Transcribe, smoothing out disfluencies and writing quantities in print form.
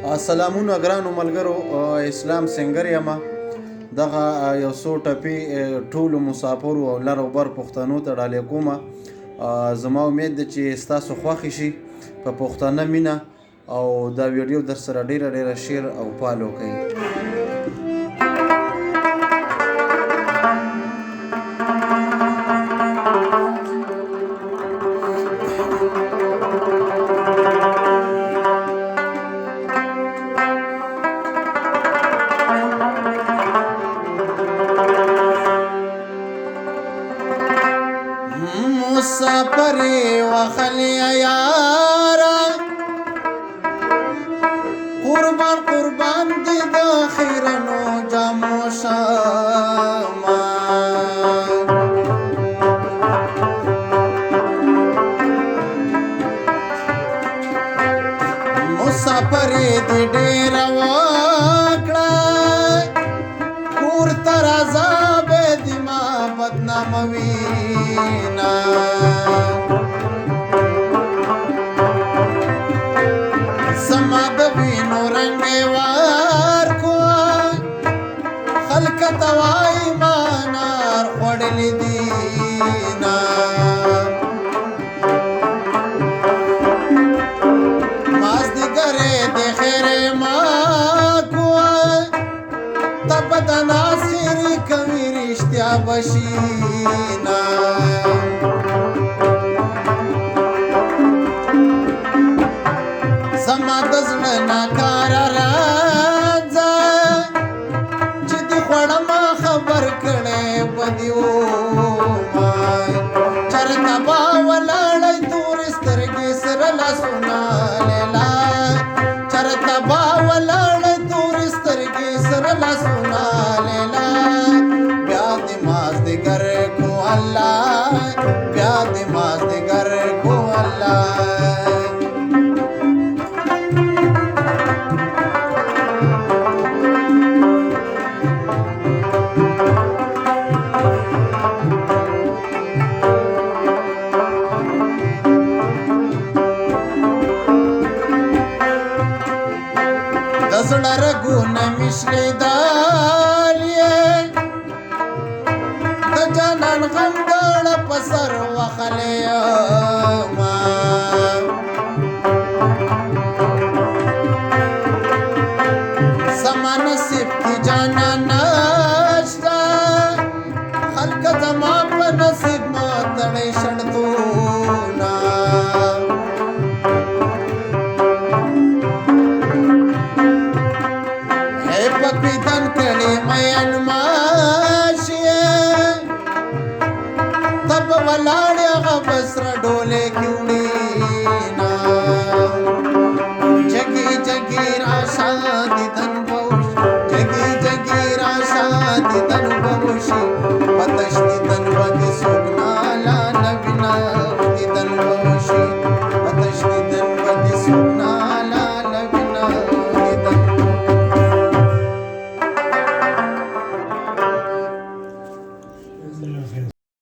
سلامونه ګرانو ملګرو، اسلام سنگر یم. دغه یو څو ټپې ټولو مسافرو او لر او بر پښتنو ته ډالۍ کومه. زما امید ده چې ستاسو خوښې شي په پښتانه مینه، او دا ویډیو در سره ډیره شیر او فالو کوي. مسافری وخلی یارا قربان دی د خیرنو جامو شاما مسافری دی ډیر وکړه کور تر عذاب دی ما بدنام وینا زما د وینو رنګ وار کو خلک توای مانار خوړلې دینا ماز د ګره د خیر ما کو تب د ناصر کوي رښتیا بشینا زما د زړه ناکار راځه چې د خوړم خبر کړې بدیو چرته با ولاړې تور سترګې سره لاسونه لیلا چرته با ولاړې تور سترګې سره لاسونه لیلا بیا دې مازدیګر کو الله بیا دې مازدیګر کو الله زړه رګونه مشلې دالې د جانان غم ګړه په سر وخلې ما زما نصیب کې جانان نشته خلک زما په نصیب ما تړې شړتونه پکویدن کړي مین ماشیه تب ولاړې هغه بسره ډولې کیوړي نا جګي راشه دیدن بوش جګي راشه دیدن